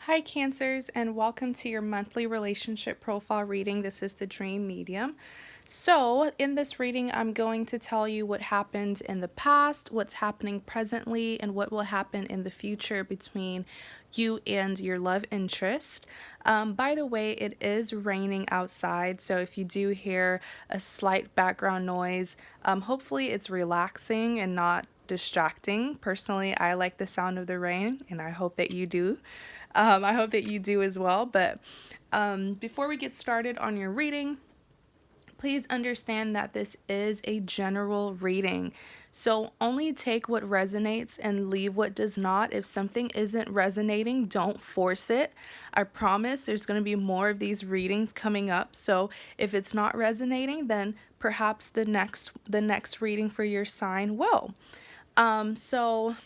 Hi, Cancers, and welcome to your monthly relationship profile reading. This is the Dream Medium. So, in this reading, I'm going to tell you what happened in the past, what's happening presently, and what will happen in the future between you and your love interest. By the way, it is raining outside, so if you do hear a slight background noise, hopefully it's relaxing and not distracting. Personally, I like the sound of the rain, and I hope that you do. I hope that you do as well. But before we get started on your reading, please understand that this is a general reading. So only take what resonates and leave what does not. If something isn't resonating, don't force it. I promise there's going to be more of these readings coming up. So if it's not resonating, then perhaps the next reading for your sign will. So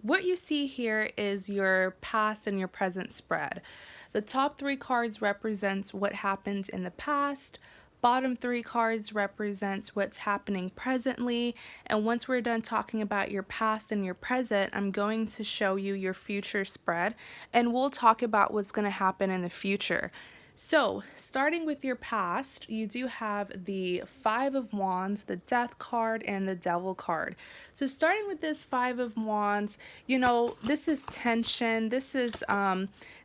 what you see here is your past and your present spread. The top three cards represents what happened in the past. Bottom three cards represents what's happening presently. And once we're done talking about your past and your present, I'm going to show you your future spread, and we'll talk about what's going to happen in the future. So, starting with your past, you do have the Five of Wands, the Death card, and the Devil card. So, starting with this Five of Wands, this is tension, this is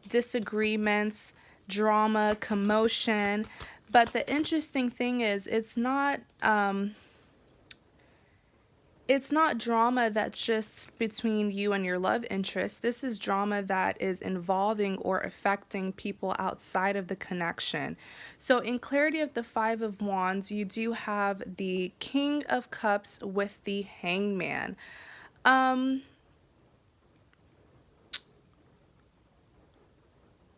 disagreements, drama, commotion. But the interesting thing is, it's not drama that's just between you and your love interest. This is drama that is involving or affecting people outside of the connection. So in clarity of the Five of Wands, you do have the King of Cups with the Hangman.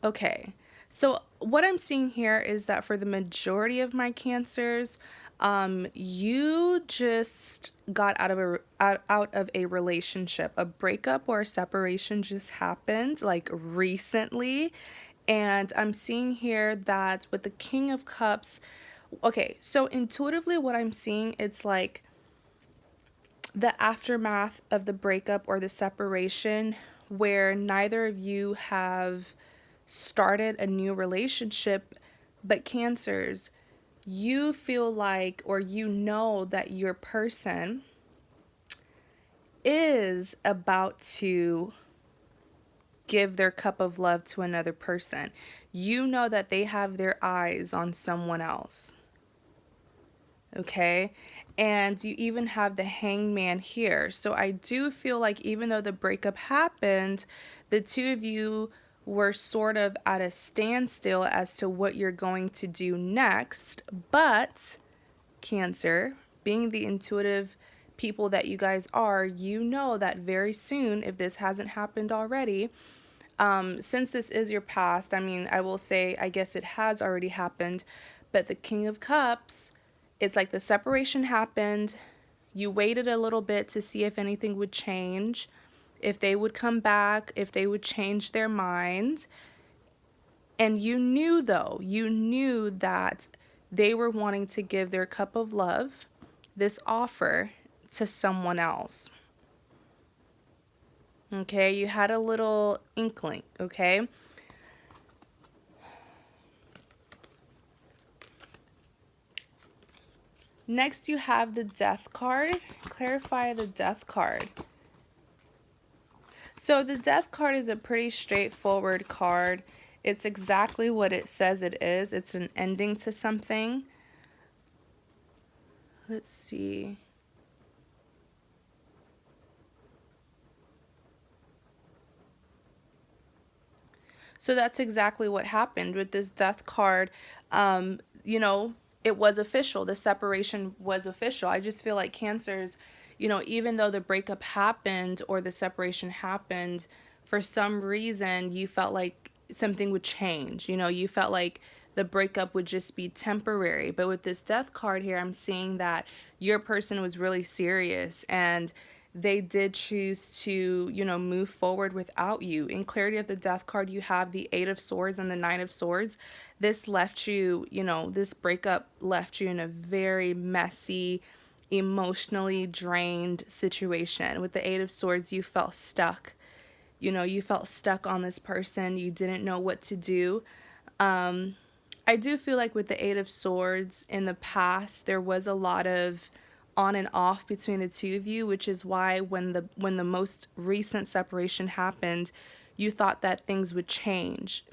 Okay, so what I'm seeing here is that for the majority of my Cancers, you just got out of a relationship. A breakup or a separation just happened like recently, and I'm seeing here that with the King of Cups, okay, so intuitively what I'm seeing, it's like the aftermath of the breakup or the separation where neither of you have started a new relationship, but Cancers, you feel like, or you know that your person is about to give their cup of love to another person. You know that they have their eyes on someone else. Okay? And you even have the Hangman here. So I do feel like even though the breakup happened, the two of you were sort of at a standstill as to what you're going to do next. But Cancer, being the intuitive people that you guys are, you know that very soon, if this hasn't happened already, since this is your past, I mean, I will say, I guess it has already happened, but the King of Cups, it's like the separation happened. You waited a little bit to see if anything would change, if they would come back, if they would change their minds. And you knew that they were wanting to give their cup of love, this offer, to someone else. Okay, you had a little inkling, okay? Next, you have the Death card. Clarify the Death card. So the Death card is a pretty straightforward card. It's exactly what it says it is. It's an ending to something. Let's see. So that's exactly what happened with this Death card. It was official. The separation was official. I just feel like Cancers, even though the breakup happened or the separation happened, for some reason you felt like something would change. You felt like the breakup would just be temporary. But with this Death card here, I'm seeing that your person was really serious and they did choose to, move forward without you. In clarity of the Death card, you have the Eight of Swords and the Nine of Swords. This left you, this breakup left you in a very messy, emotionally drained situation. With the Eight of Swords, you felt stuck You felt stuck on this person, you didn't know what to do. um I do feel like with the Eight of Swords in the past, there was a lot of on and off between the two of you, which is why when the most recent separation happened, you thought that things would change,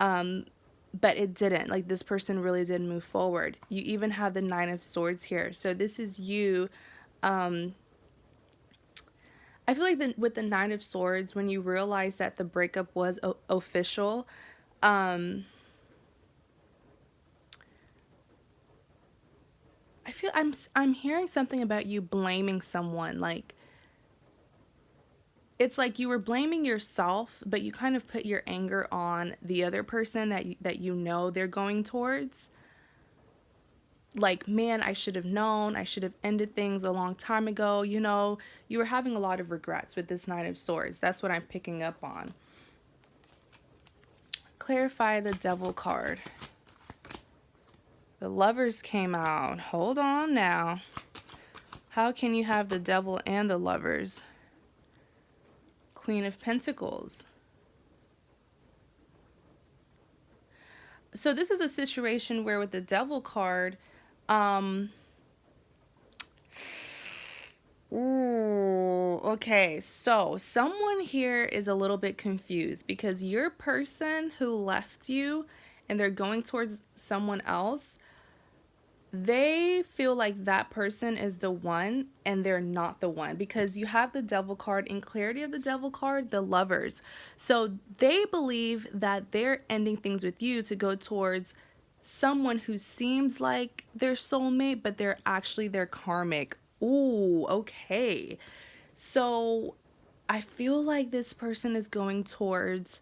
but it didn't. Like, this person really did move forward. You even have the Nine of Swords here. So this is you. I feel like with the Nine of Swords, when you realize that the breakup was official, um, I feel I'm hearing something about you blaming someone. Like, it's like you were blaming yourself, but you kind of put your anger on the other person that they're going towards. Like, man, I should have known. I should have ended things a long time ago. You were having a lot of regrets with this Nine of Swords. That's what I'm picking up on. Clarify the Devil card. The Lovers came out. Hold on now. How can you have the Devil and the Lovers? Queen of Pentacles. So this is a situation where with the Devil card, okay, so someone here is a little bit confused because your person who left you and they're going towards someone else, they feel like that person is the one and they're not the one, because you have the Devil card in clarity of the Devil card, the Lovers. So they believe that they're ending things with you to go towards someone who seems like their soulmate, but they're actually their karmic. Ooh, okay. So I feel like this person is going towards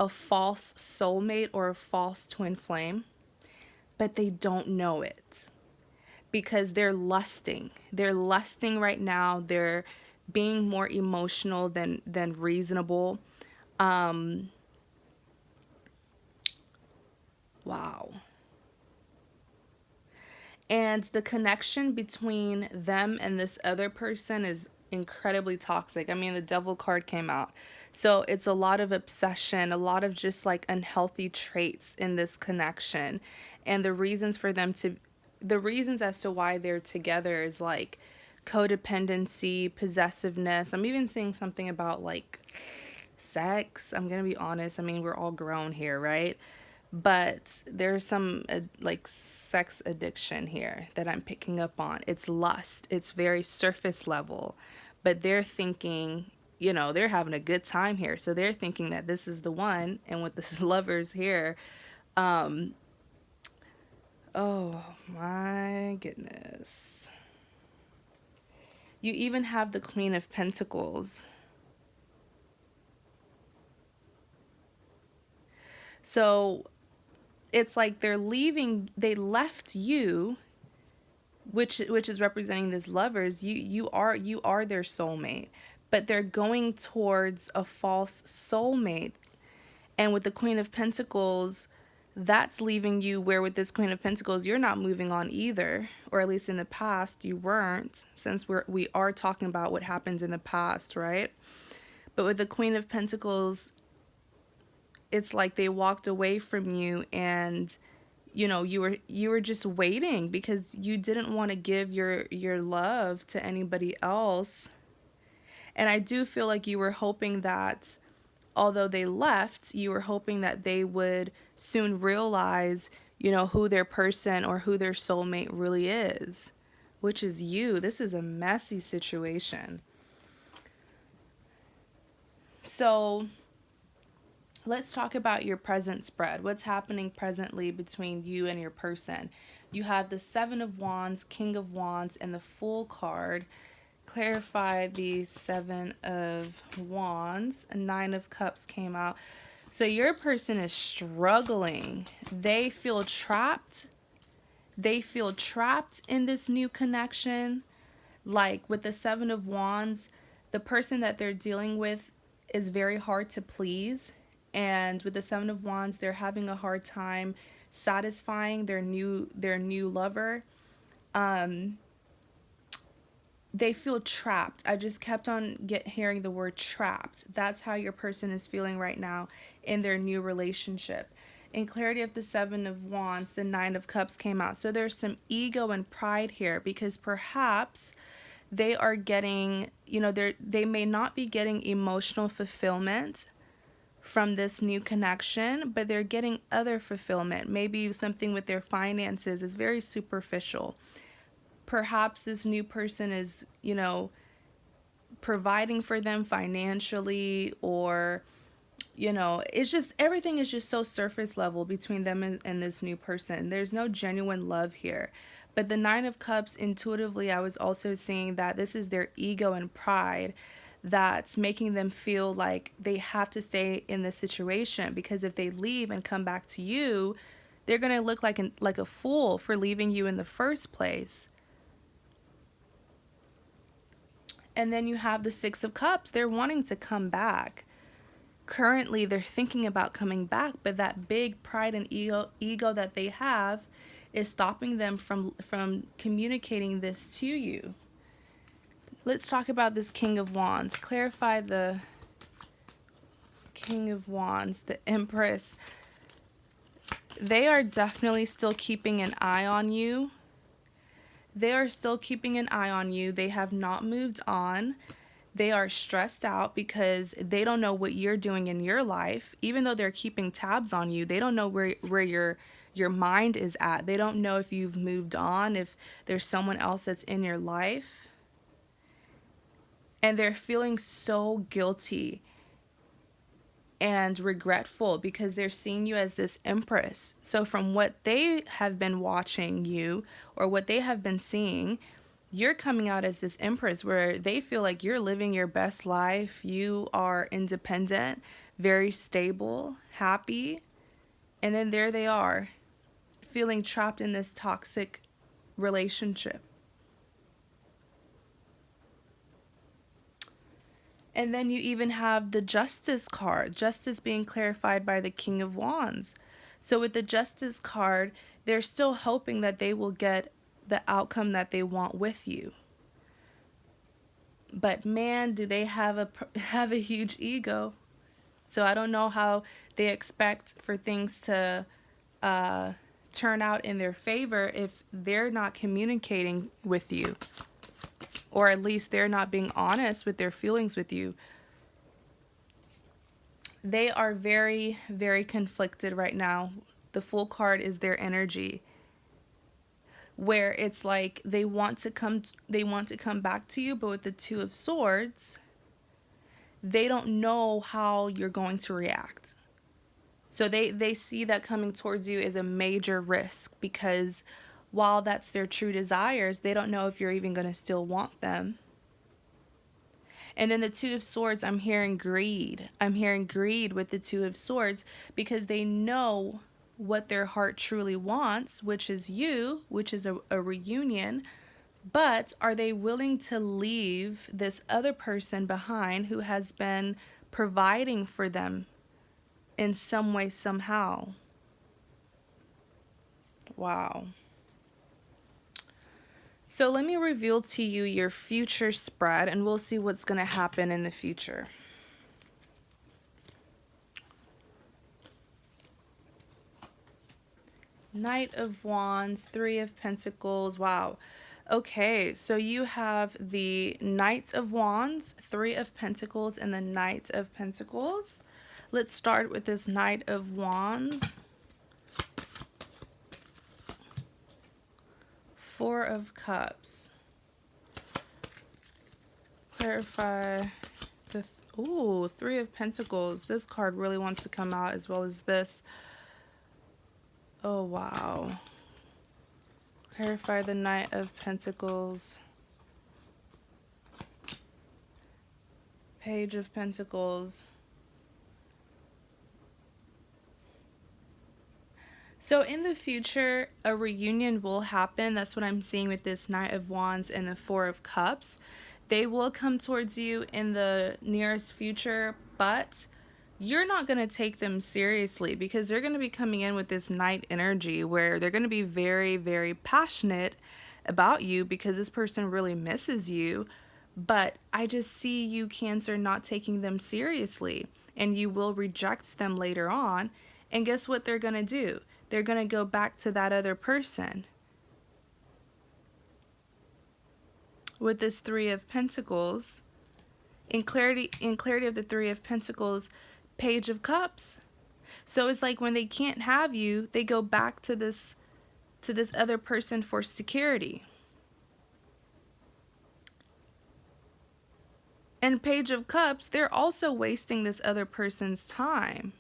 a false soulmate or a false twin flame, but they don't know it because they're lusting. They're lusting right now. They're being more emotional than reasonable. Wow. And the connection between them and this other person is incredibly toxic. I mean, the Devil card came out. So it's a lot of obsession, a lot of just like unhealthy traits in this connection. And the reasons as to why they're together is like codependency, possessiveness. I'm even seeing something about like sex. I'm going to be honest. I mean, we're all grown here, right? But there's some like sex addiction here that I'm picking up on. It's lust. It's very surface level, but they're thinking, they're having a good time here. So they're thinking that this is the one. And with the Lovers here, oh my goodness. You even have the Queen of Pentacles. So it's like they left you, which is representing this Lovers. You are their soulmate, but they're going towards a false soulmate. And with the Queen of Pentacles, that's leaving you where with this Queen of Pentacles, you're not moving on either, or at least in the past you weren't, since we are talking about what happened in the past, right? But with the Queen of Pentacles, it's like they walked away from you, and you were just waiting because you didn't want to give your love to anybody else. And I do feel like you were hoping that although they left, you were hoping that they would soon realize, who their person or who their soulmate really is, which is you. This is a messy situation. So let's talk about your present spread. What's happening presently between you and your person? You have the Seven of Wands, King of Wands, and the Fool card. Clarify the Seven of Wands. Nine of Cups came out. So your person is struggling. They feel trapped. They feel trapped in this new connection. Like with the Seven of Wands, the person that they're dealing with is very hard to please. And with the Seven of Wands, they're having a hard time satisfying their new lover. they feel trapped. I just kept on hearing the word trapped. That's how your person is feeling right now in their new relationship. In clarity of the Seven of Wands, the Nine of Cups came out. So there's some ego and pride here, because perhaps they are getting, they may not be getting emotional fulfillment from this new connection, but they're getting other fulfillment. Maybe something with their finances is very superficial. Perhaps this new person is, providing for them financially, or, it's just, everything is just so surface level between them and this new person. There's no genuine love here. But the Nine of Cups, intuitively, I was also seeing that this is their ego and pride that's making them feel like they have to stay in this situation, because if they leave and come back to you, they're going to look like a fool for leaving you in the first place. And then you have the Six of Cups. They're wanting to come back. Currently, they're thinking about coming back, but that big pride and ego that they have is stopping them from communicating this to you. Let's talk about this King of Wands. Clarify the King of Wands, the Empress. They are definitely still keeping an eye on you. They are still keeping an eye on you. They have not moved on. They are stressed out because they don't know what you're doing in your life. Even though they're keeping tabs on you, they don't know where your mind is at. They don't know if you've moved on, if there's someone else that's in your life. And they're feeling so guilty and regretful because they're seeing you as this empress. So from what they have been watching you, or what they have been seeing, you're coming out as this empress where they feel like you're living your best life. You are independent, very stable, happy. And then there they are, feeling trapped in this toxic relationship. And then you even have the Justice card, justice being clarified by the King of Wands. So with the Justice card, they're still hoping that they will get the outcome that they want with you. But man, do they have a huge ego. So I don't know how they expect for things to turn out in their favor if they're not communicating with you. Or at least they're not being honest with their feelings with you. They are very, very conflicted right now. The Fool card is their energy, where it's like they want to come back to you, but with the Two of Swords, they don't know how you're going to react. So they see that coming towards you is a major risk, because while that's their true desires, they don't know if you're even going to still want them. And then the Two of Swords, I'm hearing greed. I'm hearing greed with the Two of Swords, because they know what their heart truly wants, which is you, which is a reunion. But are they willing to leave this other person behind who has been providing for them in some way, somehow? Wow. So let me reveal to you your future spread, and we'll see what's going to happen in the future. Knight of Wands, Three of Pentacles. Wow. Okay, so you have the Knight of Wands, Three of Pentacles, and the Knight of Pentacles. Let's start with this Knight of Wands. Four of Cups. Clarify the Three of Pentacles. This card really wants to come out, as well as this. Oh, wow. Clarify the Knight of Pentacles. Page of Pentacles. So in the future, a reunion will happen. That's what I'm seeing with this Knight of Wands and the Four of Cups. They will come towards you in the nearest future, but you're not going to take them seriously, because they're going to be coming in with this Knight energy where they're going to be very, very passionate about you because this person really misses you. But I just see you, Cancer, not taking them seriously, and you will reject them later on. And guess what they're going to do? They're going to go back to that other person. With this Three of Pentacles, in clarity of the Three of Pentacles, Page of Cups. So it's like when they can't have you, they go back to this other person for security. And Page of Cups, they're also wasting this other person's time.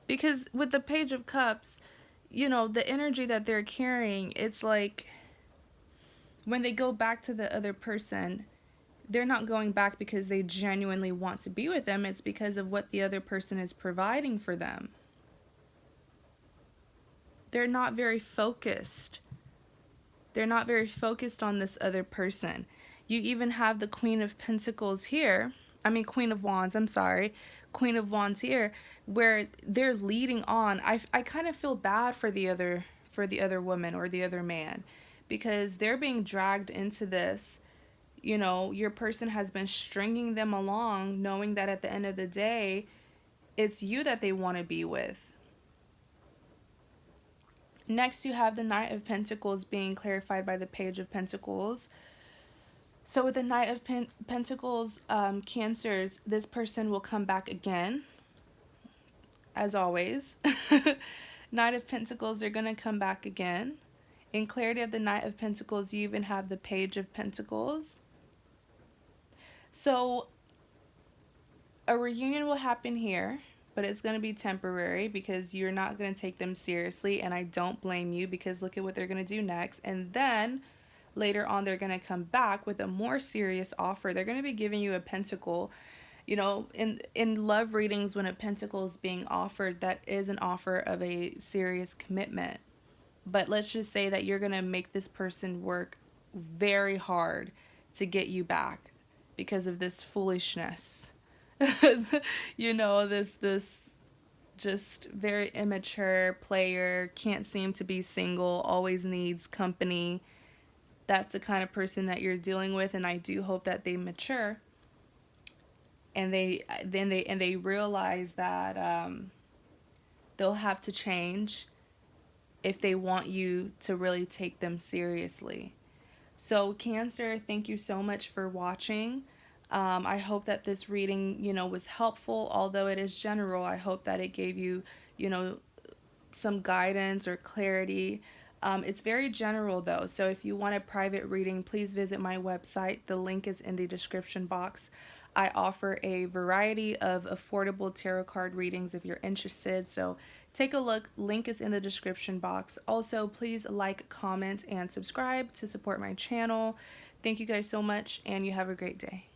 Because with the Page of Cups, you know, the energy that they're carrying, it's like when they go back to the other person, they're not going back because they genuinely want to be with them. It's because of what the other person is providing for them. They're not very focused. They're not very focused on this other person. You even have the Queen of Pentacles here. I mean, Queen of Wands, I'm sorry. Queen of Wands here, where they're leading on. I kind of feel bad for the other woman or the other man, because they're being dragged into this. You know, your person has been stringing them along, knowing that at the end of the day, it's you that they want to be with. Next, you have the Knight of Pentacles being clarified by the Page of Pentacles. So with the Knight of Pentacles, Cancers, this person will come back again, as always. Knight of Pentacles, they're going to come back again. In clarity of the Knight of Pentacles, you even have the Page of Pentacles. So a reunion will happen here, but it's going to be temporary because you're not going to take them seriously, and I don't blame you, because look at what they're going to do next. And then later on, they're going to come back with a more serious offer. They're going to be giving you a pentacle. You know, in love readings, when a pentacle is being offered, that is an offer of a serious commitment. But let's just say that you're going to make this person work very hard to get you back because of this foolishness. You know, this just very immature player, can't seem to be single, always needs company. That's the kind of person that you're dealing with, and I do hope that they mature and they realize that they'll have to change if they want you to really take them seriously. So Cancer, thank you so much for watching. I hope that this reading, you know, was helpful. Although it is general, I hope that it gave you, you know, some guidance or clarity. It's very general though, so if you want a private reading, please visit my website. The link is in the description box. I offer a variety of affordable tarot card readings if you're interested, so take a look. Link is in the description box. Also, please like, comment, and subscribe to support my channel. Thank you guys so much, and you have a great day.